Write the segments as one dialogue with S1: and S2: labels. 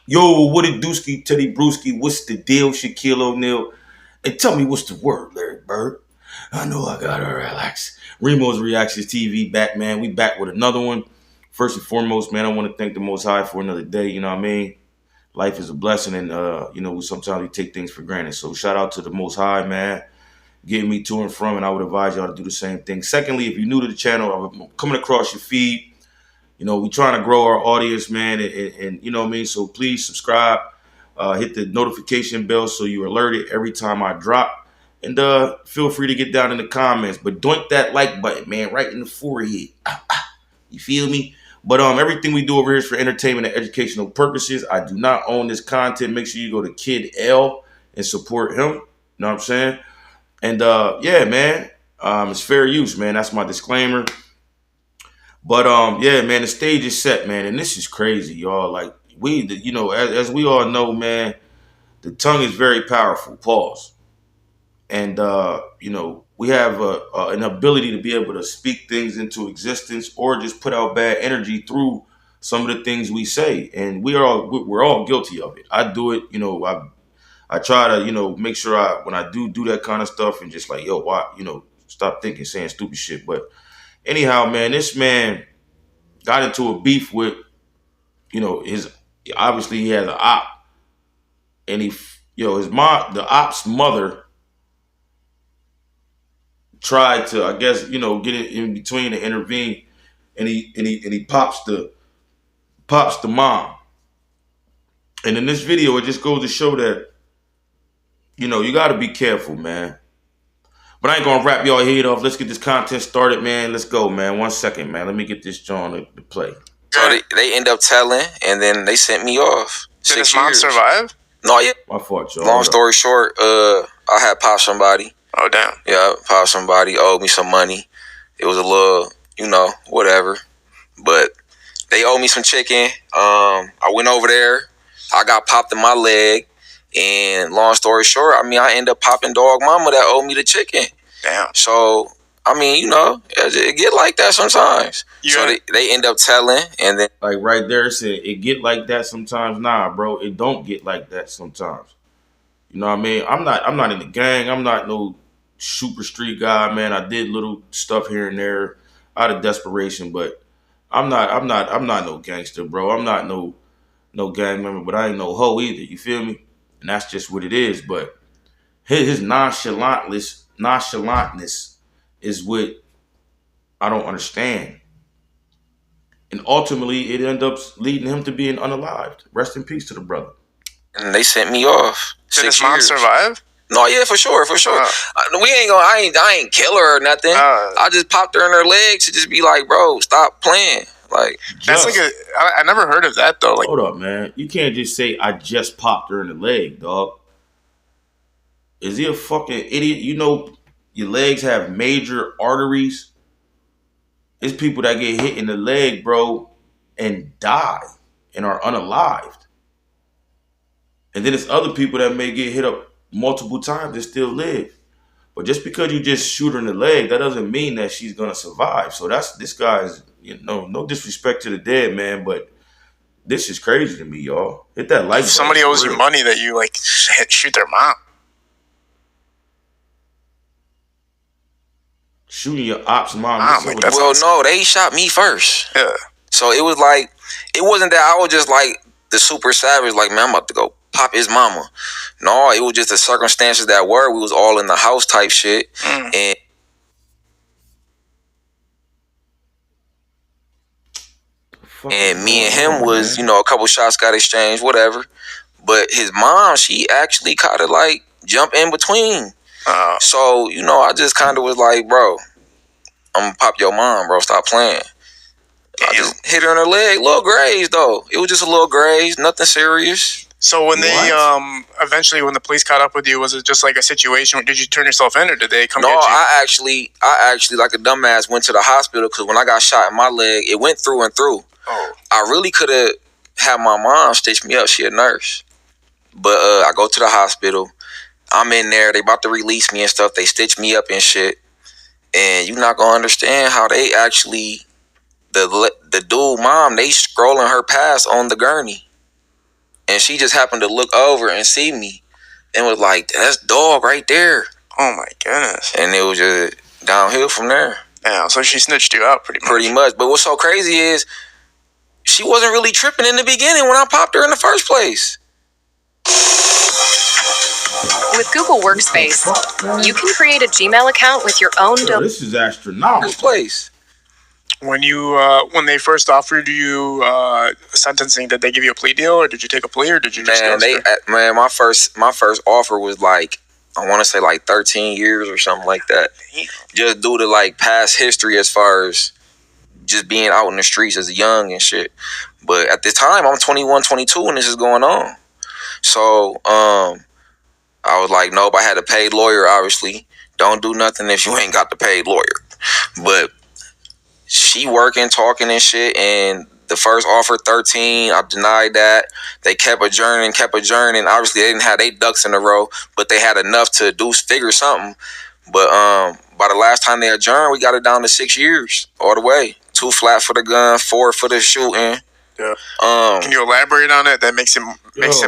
S1: Yo, what it Dooski, Teddy Brewski? What's the deal, Shaquille O'Neal? And tell me what's the word, Larry Bird? I know I gotta relax. Remo's Reactions TV back, man. We back with another one. First and foremost, man, I want to thank the Most High for another day. You know what I mean? Life is a blessing, and sometimes we take things for granted. So shout out to the Most High, man, getting me to and from, and I would advise y'all to do the same thing. Secondly, if you're new to the channel, I'm coming across your feed. You know, we trying to grow our audience, man, and you know what I mean? So please subscribe, hit the notification bell so you're alerted every time I drop. And feel free to get down in the comments. But doink that like button, man, right in the forehead. You feel me? But everything we do over here is for entertainment and educational purposes. I do not own this content. Make sure you go to Kid L and support him. You know what I'm saying? And yeah, man, it's fair use, man. That's my disclaimer. But yeah, man, the stage is set, man, and this is crazy, y'all. Like as we all know, man, the tongue is very powerful. Pause. And we have an ability to be able to speak things into existence, or just put out bad energy through some of the things we say, and we're all guilty of it. I do it, I try to make sure when I do that kind of stuff, and just like, yo, why, stop thinking, saying stupid shit, but. Anyhow, man, this man got into a beef with, obviously he has an op, and his mom, the op's mother, tried to, I guess, get in between and intervene, and he pops the mom, and in this video it just goes to show that, you got to be careful, man. But I ain't gonna wrap y'all head off. Let's get this content started, man. Let's go, man. 1 second, man. Let me get this John to play.
S2: So they end up telling, and then they sent me off.
S3: Did his mom survive?
S2: No, yeah.
S1: My fault, y'all.
S2: Long story short, I had popped somebody.
S3: Oh, damn.
S2: Yeah, popped somebody, owed me some money. It was a little, whatever. But they owed me some chicken. I went over there. I got popped in my leg. And long story short, I end up popping dog mama that owed me the chicken.
S3: Damn.
S2: So, it get like that sometimes. Yeah. So they end up telling, and then
S1: like right there it said it get like that sometimes. Nah, bro, it don't get like that sometimes. You know what I mean? I'm not in the gang. I'm not no super street guy, man. I did little stuff here and there out of desperation, but I'm not no gangster, bro. I'm not no gang member, but I ain't no hoe either. You feel me? And that's just what it is. But his nonchalantness is what I don't understand. And ultimately, it ends up leading him to being unalived. Rest in peace to the brother.
S2: And they sent me off.
S3: Did his mom survive?
S2: No, yeah, for sure. I ain't kill her or nothing. I just popped her in her legs to just be like, bro, stop playing. Like,
S3: that's I never heard of that though. Like,
S1: hold up, man. You can't just say I just popped her in the leg, dog. Is he a fucking idiot? Your legs have major arteries. It's people that get hit in the leg, bro, and die and are unalived. And then it's other people that may get hit up multiple times and still live. But just because you just shoot her in the leg, that doesn't mean that she's gonna survive. So this guy's, no disrespect to the dead man, but this is crazy to me, y'all. Hit that like button.
S3: Somebody owes you money that you shoot their mom.
S1: Shooting your op's mom.
S2: Well, no, they shot me first.
S3: Yeah.
S2: So it was like, it wasn't that I was just like the super savage, like, man, I'm about to go pop his mama. No, it was just the circumstances that were. We was all in the house type shit. And me and him was, a couple shots got exchanged, whatever. But his mom, she actually kind of like jump in between. So, I just kind of was like, bro, I'm gonna pop your mom, bro. Stop playing. I just hit her in her leg. Little graze, though. It was just a little graze, nothing serious.
S3: So when they eventually, when the police caught up with you, was it just like a situation? Did you turn yourself in, or did they come get you?
S2: No, I actually, like a dumbass, went to the hospital because when I got shot in my leg, it went through and through.
S3: Oh.
S2: I really could have had my mom stitch me up. She a nurse. But I go to the hospital. I'm in there. They about to release me and stuff. They stitch me up and shit. And you're not going to understand how they actually, the dude mom, they scrolling her past on the gurney. and she just happened to look over and see me, and was like, "That's dog right there."
S3: Oh my goodness!
S2: And it was just downhill from there.
S3: Yeah, so she snitched you out pretty much.
S2: Pretty much. But what's so crazy is she wasn't really tripping in the beginning when I popped her in the first place.
S4: With Google Workspace, you can create a Gmail account with your own domain.
S1: This is astronomical.
S2: Place.
S3: When they first offered you sentencing, did they give you a plea deal, or did you take a plea, or did you just
S2: my first offer was like, I want to say like 13 years or something like that. Just due to like past history as far as just being out in the streets as a young and shit. But at the time, I'm 21, 22 and this is going on. So I was like, nope, I had a paid lawyer, obviously. Don't do nothing if you ain't got the paid lawyer. But she working, talking and shit, and the first offer, 13, I denied that. They kept adjourning. Obviously, they didn't have their ducks in a row, but they had enough to figure something. But by the last time they adjourned, we got it down to 6 years all the way. 2 flat for the gun, 4 for the shooting.
S3: Yeah. Can you elaborate on it? That makes it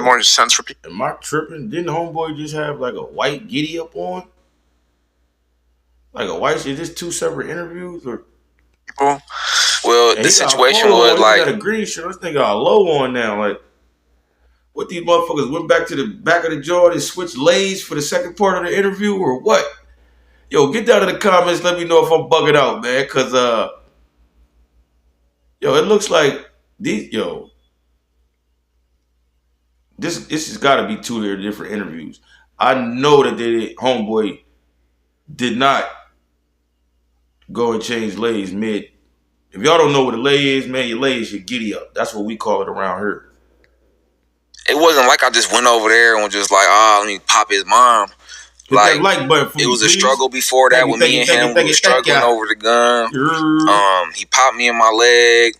S3: more sense for people.
S1: Am I tripping? Didn't homeboy just have like a white giddy up on? Like a white? Is this 2 separate interviews or?
S3: People.
S2: Well, the situation was like,
S1: he got a green shirt. This thing got a low on now. Like, what these motherfuckers went back to the back of the jaw and switched lays for the second part of the interview or what? Yo, get down in the comments. Let me know if I'm bugging out, man. Cause it looks like these This has got to be 2 different interviews. I know that homeboy did not go and change lays mid. If y'all don't know what a lay is, man, your lay is your giddy up. That's what we call it around here.
S2: It wasn't like I just went over there and was just like, let me pop his mom.
S1: Like button for
S2: it
S1: me,
S2: was
S1: please.
S2: A struggle before that with me and him. We were struggling over the gun. He popped me in my leg.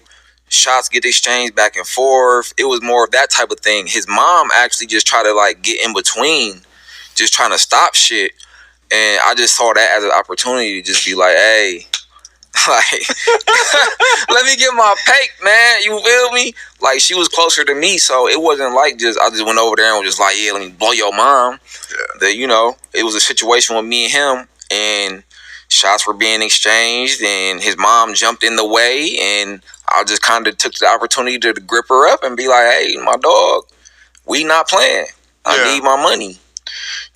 S2: Shots get exchanged back and forth. It was more of that type of thing. His mom actually just tried to like get in between, just trying to stop shit. And I just saw that as an opportunity to just be like, hey, like, let me get my pake, man. You feel me? Like, she was closer to me, so it wasn't like I just went over there and was just like, yeah, let me blow your mom. Yeah. It was a situation with me and him, and shots were being exchanged, and his mom jumped in the way, and I just kind of took the opportunity to grip her up and be like, hey, my dog, we not playing. I need my money.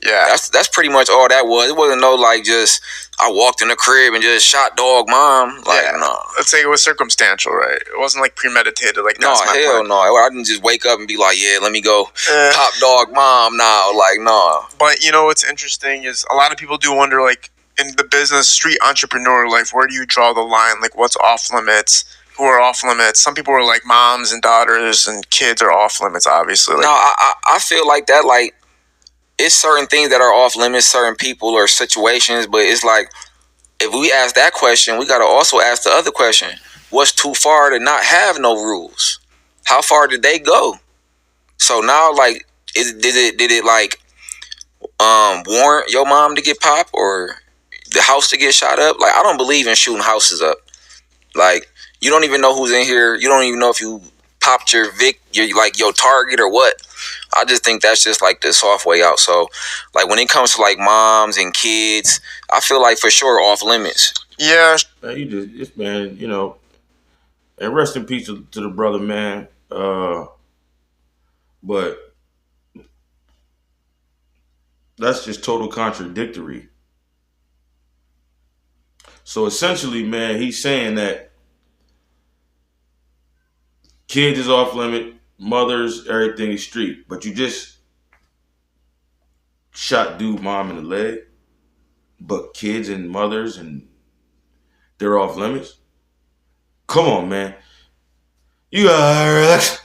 S2: Yeah, that's pretty much all that was. It wasn't no like just I walked in the crib and just shot dog mom. Like, no.
S3: Let's say it was circumstantial, right? It wasn't like premeditated. Like,
S2: no, hell no. I didn't just wake up and be like, yeah, let me go pop dog mom now. Like, no.
S3: But what's interesting is a lot of people do wonder, like, in the business, street entrepreneur life, where do you draw the line? Like, what's off limits? Who are off limits? Some people are like moms and daughters and kids are off limits, obviously. Like,
S2: no, I feel like that, like, it's certain things that are off limits, certain people or situations, but it's like, if we ask that question, we got to also ask the other question. What's too far to not have no rules? How far did they go? So now, like, did it like warrant your mom to get popped or the house to get shot up? Like, I don't believe in shooting houses up. Like, you don't even know who's in here. You don't even know if you popped your target or what. I just think that's just like the soft way out. So, like, when it comes to like moms and kids, I feel like for sure off limits.
S3: Yeah,
S1: man, and rest in peace to the brother, man. But that's just total contradictory. So essentially, man, he's saying that kids is off limit. Mothers, everything is street, but you just shot dude mom in the leg, but kids and mothers and they're off limits. Come on, man. You gotta relax.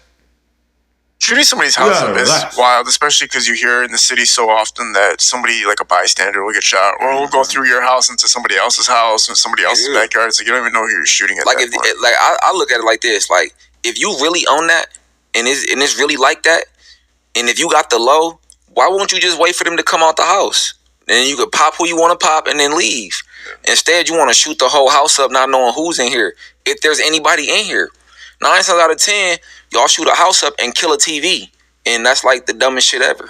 S3: Shooting somebody's house up is wild, especially because you hear in the city so often that somebody, like a bystander, will get shot, or will go through your house into somebody else's house or somebody else's backyard. It's like you don't even know who you're shooting at.
S2: Like, I look at it like this: like, if you really own that, and it's really like that, and if you got the low, why won't you just wait for them to come out the house? Then you could pop who you want to pop and then leave. Yeah. Instead, you want to shoot the whole house up, not knowing who's in here. If there's anybody in here, 9 times out of 10, y'all shoot a house up and kill a TV And that's like the dumbest shit ever.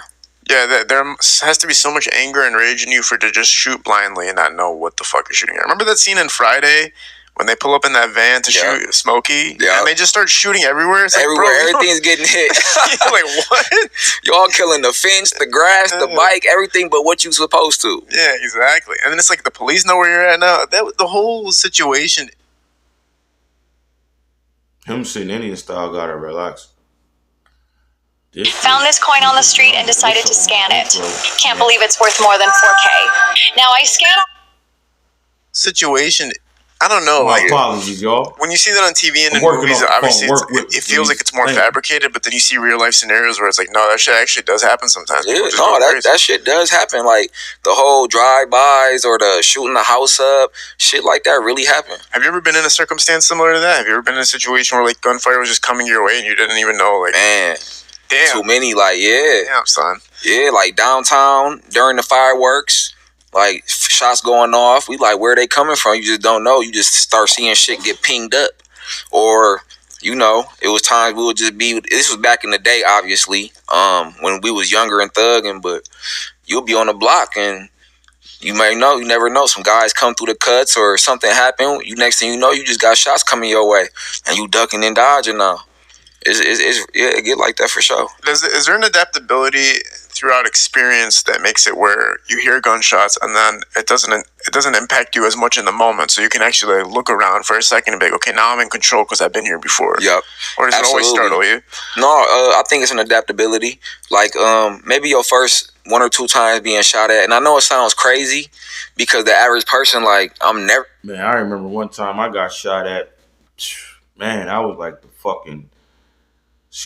S3: Yeah, there has to be so much anger and rage in you for to just shoot blindly and not know what the fuck you're shooting at. Remember that scene in Friday when they pull up in that van to shoot Smokey?
S2: Yeah.
S3: And they just start shooting everywhere? It's like,
S2: everywhere,
S3: bro,
S2: everything's getting hit.
S3: like, what?
S2: Y'all killing the fence, the grass, the bike, everything but what you supposed to.
S3: Yeah, exactly. And then it's like the police know where you're at now. The whole situation.
S1: Him sitting Indian style gotta relax.
S5: Found this coin on the street and decided to scan it. Can't believe it's worth more than 4K. Now I scan
S3: situation. I don't know.
S1: My
S3: like,
S1: apologies, y'all.
S3: when you see that on TV and in movies, obviously it feels like it's more fabricated. But then you see real life scenarios where it's like, no, that shit actually does happen sometimes.
S2: Yeah, no, that shit does happen. Like the whole drive-bys or the shooting the house up, shit like that really happen.
S3: Have you ever been in a circumstance similar to that? Have you ever been in a situation where like gunfire was just coming your way and you didn't even know? Like,
S2: man,
S3: damn,
S2: too many. Like, yeah,
S3: damn, son.
S2: Yeah, like downtown during the fireworks. Like shots going off, we like where they coming from. You just don't know. You just start seeing shit get pinged up, or you know, it was times we would just be. This was back in the day, obviously, when we was younger and thugging. But you'll be on the block and you may know, you never know. Some guys come through the cuts or something happen. You next thing you know, you just got shots coming your way and you ducking and dodging now. It get like that for sure.
S3: Is there an adaptability throughout experience that makes it where you hear gunshots and then it doesn't impact you as much in the moment, so you can actually look around for a second and be like, okay, now I'm in control because I've been here before?
S2: Yep.
S3: Or does it always startle you?
S2: No, I think it's an adaptability. Like maybe your first 1 or 2 times being shot at, and I know it sounds crazy because the average person, like, I'm never.
S1: Man, I remember one time I got shot at. Man, I was like the fucking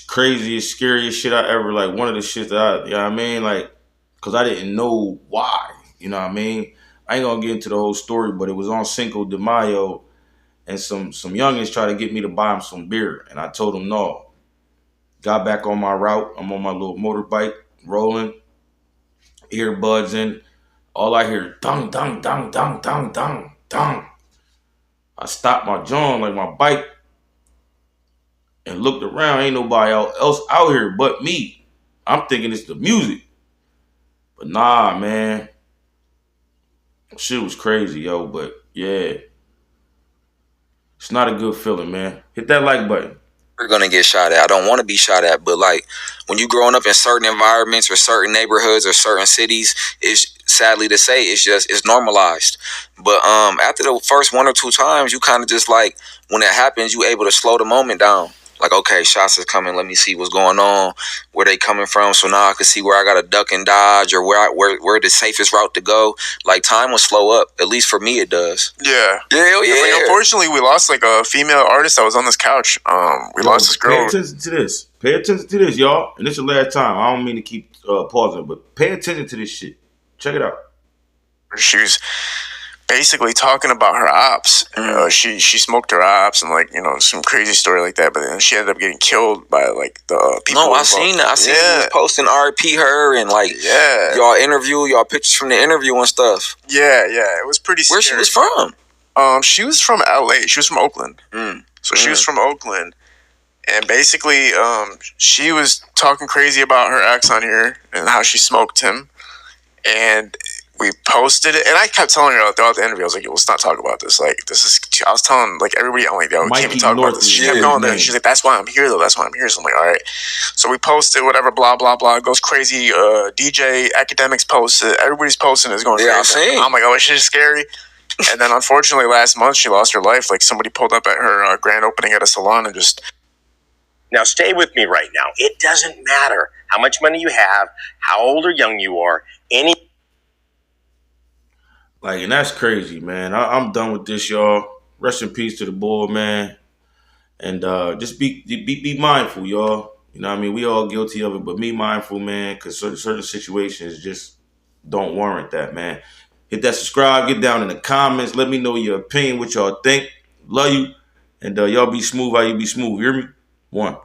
S1: craziest, scariest shit I ever, like, one of the shit that I, you know what I mean? Like, because I didn't know why, you know what I mean? I ain't gonna get into the whole story, but it was on Cinco de Mayo, and some youngins tried to get me to buy them some beer, and I told them no. Got back on my route. I'm on my little motorbike, rolling, earbuds in. All I hear, dung, dung, dung, dung, dung, dung, dung. I stopped my jaw, like my bike, and looked around. Ain't nobody else out here but me. I'm thinking it's the music. But nah, man. Shit was crazy, yo. But yeah. It's not a good feeling, man. Hit that like button.
S2: We're gonna get shot at. I don't want to be shot at, but like when you growing up in certain environments or certain neighborhoods or certain cities, it's sadly to say it's normalized. But after the first 1 or 2 times, you kind of just like when it happens, you able to slow the moment down. Like, okay, shots is coming. Let me see what's going on, where they coming from. So now I can see where I got to duck and dodge or where the safest route to go. Like, time will slow up. At least for me, it does.
S3: Yeah.
S2: Hell yeah.
S3: Like, unfortunately, we lost like a female artist that was on this couch. We lost this girl.
S1: Pay attention to this. Pay attention to this, y'all. And this is the last time. I don't mean to keep pausing, but pay attention to this shit. Check it out.
S3: She was basically talking about her ops. She smoked her ops and, like, you know, some crazy story like that. But then she ended up getting killed by like the people.
S2: No, I seen that. I seen you posting RP her and like y'all interview, y'all pictures from the interview and stuff.
S3: Yeah, it was pretty scary.
S2: Where she was from?
S3: She was from LA. She was from Oakland. So she was from Oakland. And basically, she was talking crazy about her ex on here and how she smoked him. And we posted it, and I kept telling her throughout the interview, I was like, yo, let's not talk about this. Like, this is, I was telling, like, everybody, I'm like, yo, we can't even talk about this. She kept going there. She's like, that's why I'm here, though. That's why I'm here. So I'm like, all right. So we posted whatever, blah, blah, blah. It goes crazy. DJ Academics posted. Everybody's posting. It's going crazy.
S2: I've seen.
S3: I'm like, oh, this shit is scary. And then, unfortunately, last month, she lost her life. Like, somebody pulled up at her grand opening at a salon and just...
S6: Now, stay with me right now. It doesn't matter how much money you have, how old or young you are, any...
S1: Like, and that's crazy, man. I'm done with this, y'all. Rest in peace to the boy, man. And just be mindful, y'all. You know what I mean? We all guilty of it, but be mindful, man, because certain situations just don't warrant that, man. Hit that subscribe. Get down in the comments. Let me know your opinion, what y'all think. Love you. And y'all be smooth how you be smooth. Hear me? 1.